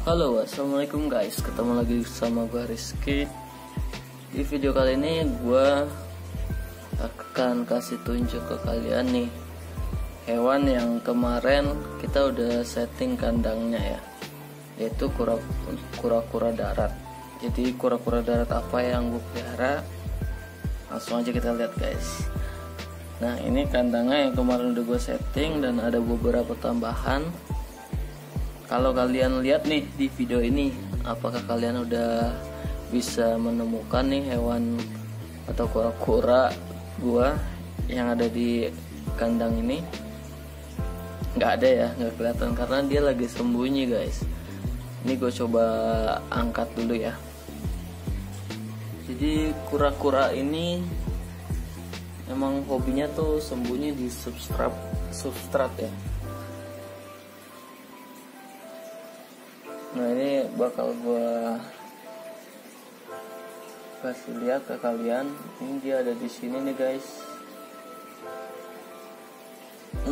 Halo, assalamualaikum guys. Ketemu lagi sama gue Rizky. Di video kali ini gue akan kasih tunjuk ke kalian nih hewan yang kemarin kita udah setting kandangnya ya, yaitu kura-kura darat. Jadi kura-kura darat apa yang gue pelihara, langsung aja kita lihat guys. Nah, ini kandangnya yang kemarin udah gue setting dan ada beberapa tambahan. Kalau kalian lihat nih di video ini, apakah kalian udah bisa menemukan nih hewan atau kura-kura gua yang ada di kandang ini? Nggak ada ya, nggak kelihatan karena dia lagi sembunyi guys. Ini gue coba angkat dulu ya. Jadi kura-kura ini emang hobinya tuh sembunyi di substrat ya. Nah, ini bakal gua kasih lihat ke kalian. Ini dia ada di sini nih guys.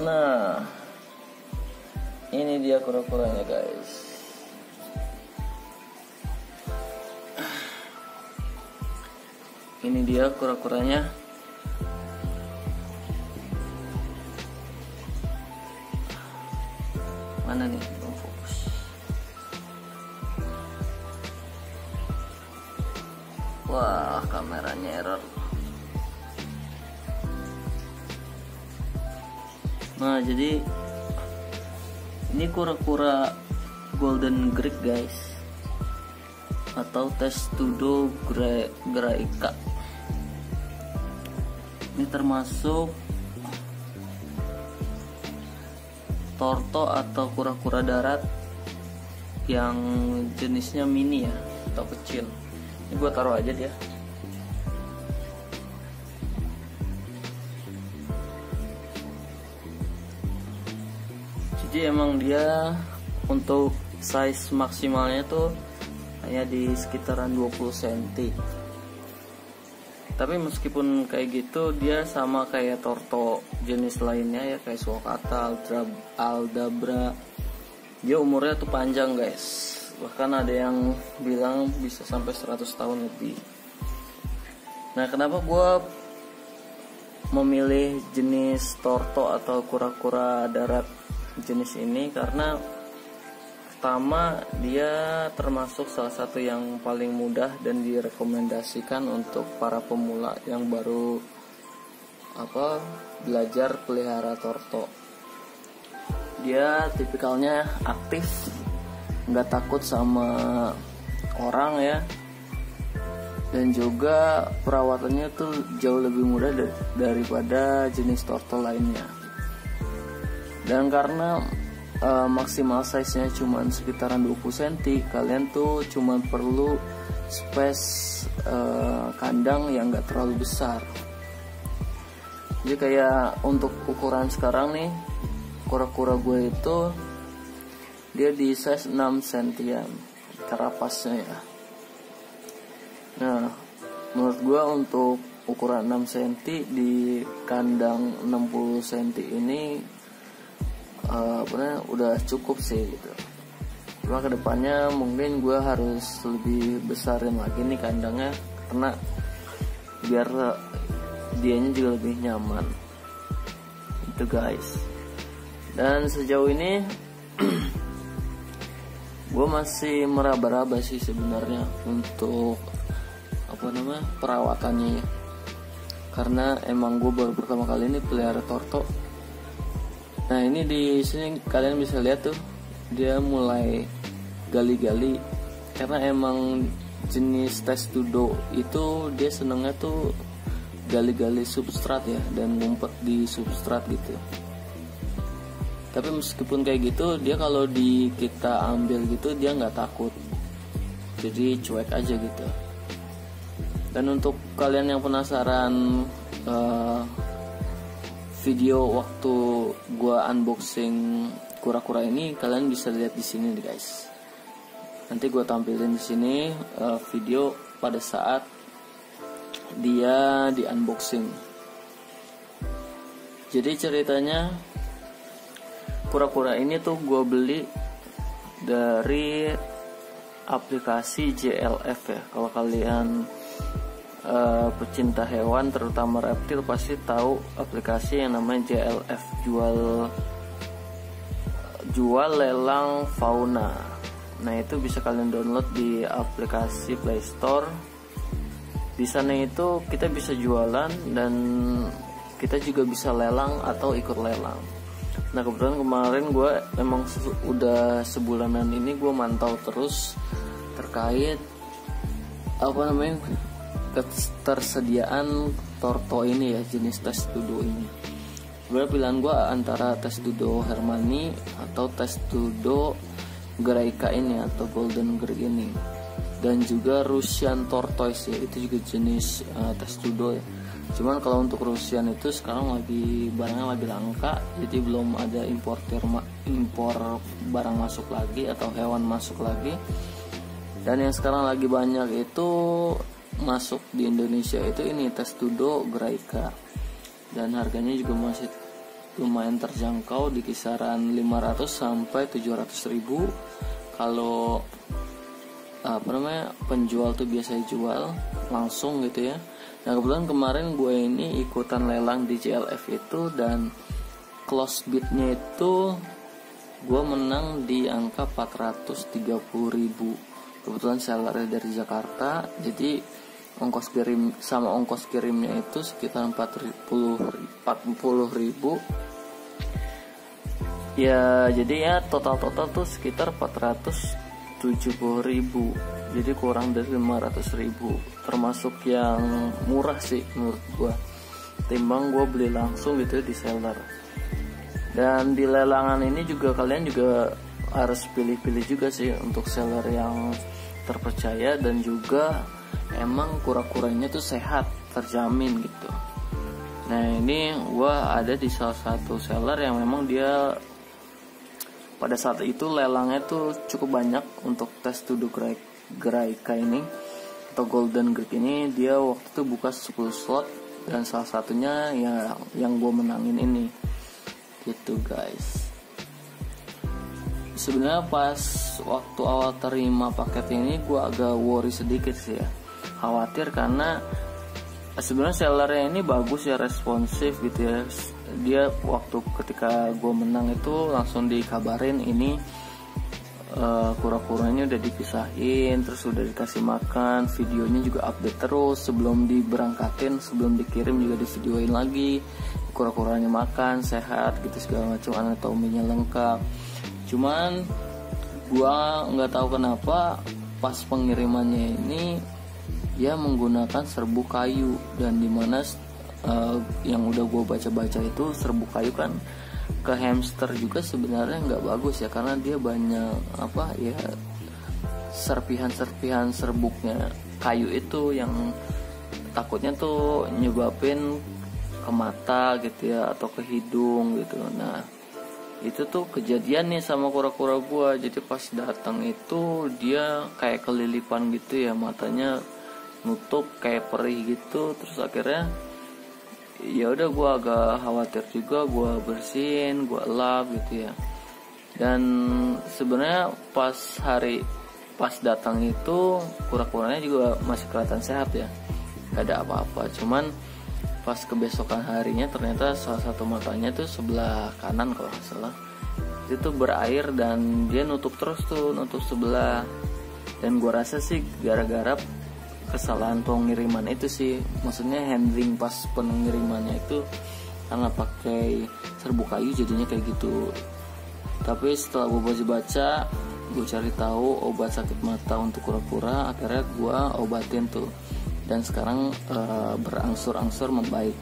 Nah, ini dia kura-kuranya guys. Ini dia kura-kuranya. Mana nih? Wah, kameranya error. Nah, jadi ini kura-kura golden Greek guys, atau Testudo graica. Ini termasuk torto atau kura-kura darat yang jenisnya mini ya, atau kecil. Ini gue taruh aja dia. Jadi emang dia untuk size maksimalnya tuh hanya di sekitaran 20 cm. Tapi meskipun kayak gitu, dia sama kayak torto jenis lainnya ya, kayak sulcata, aldabra. Dia umurnya tuh panjang guys. Bahkan ada yang bilang bisa sampai 100 tahun lebih. Nah, kenapa gue memilih jenis torto atau kura-kura darat jenis ini? Karena pertama, dia termasuk salah satu yang paling mudah dan direkomendasikan untuk para pemula yang baru belajar pelihara torto. Dia tipikalnya aktif, nggak takut sama orang ya, dan juga perawatannya tuh jauh lebih mudah daripada jenis torto lainnya. Dan karena maksimal size nya cuma sekitaran 20 cm, kalian tuh cuma perlu space kandang yang nggak terlalu besar. Jadi kayak untuk ukuran sekarang nih, kura-kura gue itu dia di size 6 cm karapasnya ya. Nah, menurut gua untuk ukuran 6 cm di kandang 60 cm ini udah cukup sih gitu. Cuma kedepannya mungkin gua harus lebih besarin lagi nih kandangnya, karena biar dianya juga lebih nyaman itu guys. Dan sejauh ini gue masih meraba-raba sih sebenarnya untuk perawatannya ya, karena emang gue baru pertama kali ini pelihara torto. Nah, ini di sini kalian bisa lihat tuh dia mulai gali-gali, karena emang jenis Testudo itu dia senengnya tuh gali-gali substrat ya, dan ngumpet di substrat gitu. Tapi meskipun kayak gitu, dia kalau kita ambil gitu dia nggak takut, jadi cuek aja gitu. Dan untuk kalian yang penasaran video waktu gua unboxing kura-kura ini, kalian bisa lihat di sini nih guys. Nanti gua tampilin di sini video pada saat dia di unboxing. Jadi ceritanya, kura-kura ini tuh gue beli dari aplikasi JLF ya. Kalau kalian pecinta hewan terutama reptil pasti tahu aplikasi yang namanya JLF, jual lelang fauna. Nah itu bisa kalian download di aplikasi Play Store. Di sana itu kita bisa jualan dan kita juga bisa lelang atau ikut lelang. Nah kebetulan kemarin gue emang udah sebulanan ini gue mantau terus terkait ketersediaan torto ini ya, jenis testudo ini. Sebenarnya pilihan gue antara testudo hermanni atau testudo graica ini atau golden grey ini, dan juga Russian tortoise ya, itu juga jenis testudo ya. Cuman kalau untuk Russian itu sekarang barangnya lagi langka, jadi belum ada impor barang masuk lagi atau hewan masuk lagi. Dan yang sekarang lagi banyak itu masuk di Indonesia itu ini testudo graica, dan harganya juga masih lumayan terjangkau di kisaran 500 sampai 700 ribu kalau penjual tuh biasanya jual langsung gitu ya. Nah kebetulan kemarin gue ini ikutan lelang di JLF itu, dan close bidnya itu gue menang di angka 430 ribu. Kebetulan sellernya dari Jakarta, jadi ongkos kirimnya itu sekitar 40 ribu ya. Jadi ya total tuh sekitar 470 ribu, jadi kurang dari 500 ribu, termasuk yang murah sih menurut gua, timbang gua beli langsung gitu di seller. Dan di lelangan ini juga kalian juga harus pilih-pilih juga sih untuk seller yang terpercaya, dan juga emang kura-kuranya tuh sehat, terjamin gitu. Nah ini gua ada di salah satu seller yang memang dia pada saat itu lelangnya tuh cukup banyak untuk testudo graica ini atau golden grey ini. Dia waktu itu buka 10 slot dan salah satunya ya yang gue menangin ini gitu guys. Sebenarnya pas waktu awal terima paket ini gue agak worry sedikit sih ya, khawatir karena sebenarnya sellernya ini bagus ya, responsif gitu ya. Dia waktu ketika gue menang itu langsung dikabarin ini kura-kuranya udah dipisahin, terus udah dikasih makan, videonya juga update terus sebelum diberangkatin, sebelum dikirim juga divideoin lagi kura-kuranya makan sehat gitu, segala macam anatominya lengkap. Cuman gue nggak tahu kenapa pas pengirimannya ini dia menggunakan serbuk kayu, dan dimana yang udah gue baca-baca itu serbuk kayu kan ke hamster juga sebenarnya nggak bagus ya, karena dia banyak serpihan serbuknya kayu itu yang takutnya tuh nyebabin ke mata gitu ya, atau ke hidung gitu. Nah itu tuh kejadian nih sama kura-kura gue. Jadi pas datang itu dia kayak kelilipan gitu ya, matanya nutup kayak perih gitu. Terus akhirnya ya udah gue agak khawatir juga, gue bersihin, gue elap gitu ya. Dan sebenarnya pas datang itu kura-kuranya juga masih kelihatan sehat ya, gak ada apa-apa. Cuman pas kebesokan harinya ternyata salah satu matanya tuh sebelah kanan kalau nggak salah itu berair, dan dia nutup sebelah. Dan gue rasa sih gara-gara kesalahan pengiriman itu sih, maksudnya handling pas pengirimannya itu karena pakai serbuk kayu jadinya kayak gitu. Tapi setelah gue baca, gue cari tahu obat sakit mata untuk kura-kura, akhirnya gue obatin tuh, dan sekarang berangsur-angsur membaik.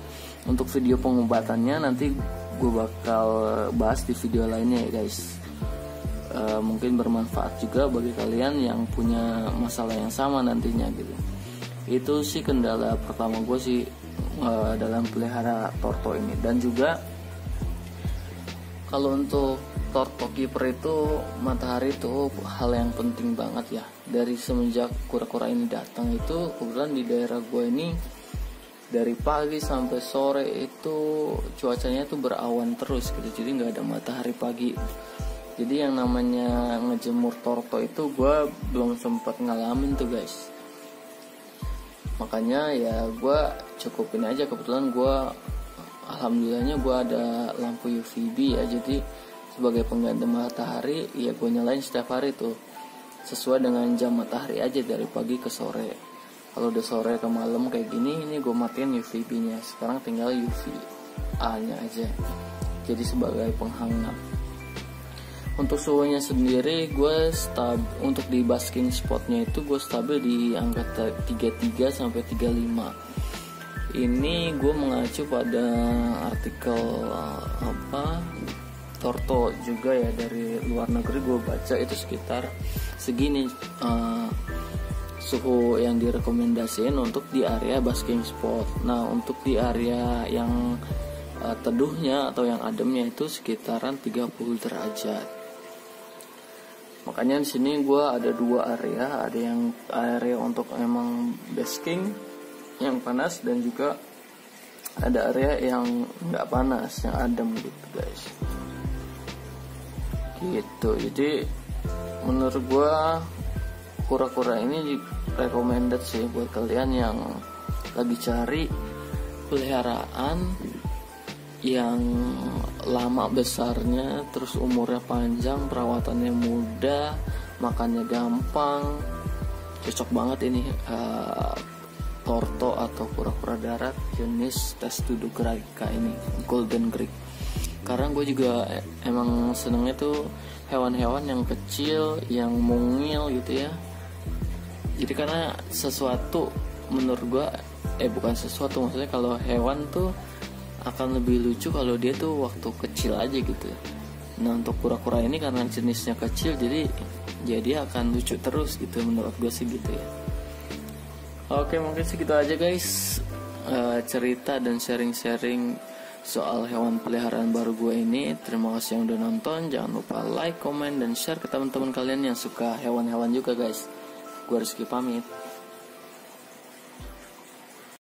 Untuk video pengobatannya nanti gue bakal bahas di video lainnya ya guys. Mungkin bermanfaat juga bagi kalian yang punya masalah yang sama nantinya gitu. Itu sih kendala pertama gue sih dalam pelihara torto ini. Dan juga kalau untuk torto keeper itu matahari itu hal yang penting banget ya. Dari semenjak kura-kura ini datang itu kebetulan di daerah gue ini dari pagi sampai sore itu cuacanya tuh berawan terus gitu, jadi nggak ada matahari pagi. Jadi yang namanya ngejemur torto itu gue belum sempat ngalamin tuh guys. Makanya ya gue cukupin aja, kebetulan gue alhamdulillahnya gue ada lampu UVB ya, jadi sebagai pengganti matahari ya gue nyalain setiap hari tuh sesuai dengan jam matahari aja dari pagi ke sore. Kalau udah sore ke malam kayak gini, ini gue matiin UVB nya, sekarang tinggal UVA nya aja jadi sebagai penghangat. Untuk suhunya sendiri gue untuk di basking spotnya itu gue stabil di angka 33 sampai 35. Ini gue mengacu pada artikel Torto juga ya, dari luar negeri gue baca itu sekitar segini suhu yang direkomendasiin untuk di area basking spot. Nah untuk di area yang teduhnya atau yang ademnya itu sekitaran 30 derajat. Makanya di sini gue ada dua area, ada yang area untuk emang basking yang panas, dan juga ada area yang nggak panas, yang adem gitu guys. Gitu. Jadi menurut gue kura-kura ini recommended sih buat kalian yang lagi cari peliharaan yang lama besarnya, terus umurnya panjang, perawatannya mudah, makannya gampang. Cocok banget ini torto atau kura-kura darat jenis Testudo graeca ini, Golden Greek. Karena gue juga emang senengnya tuh hewan-hewan yang kecil, yang mungil gitu ya. Jadi karena sesuatu menurut gue bukan sesuatu, maksudnya kalau hewan tuh akan lebih lucu kalau dia tuh waktu kecil aja gitu. Nah untuk kura-kura ini karena jenisnya kecil, jadi dia akan lucu terus gitu, menurut gue sih gitu ya. Oke, mungkin segitu aja guys cerita dan sharing-sharing soal hewan peliharaan baru gue ini. Terima kasih yang udah nonton. Jangan lupa like, comment, dan share ke teman-teman kalian yang suka hewan-hewan juga guys. Gue Rizky pamit.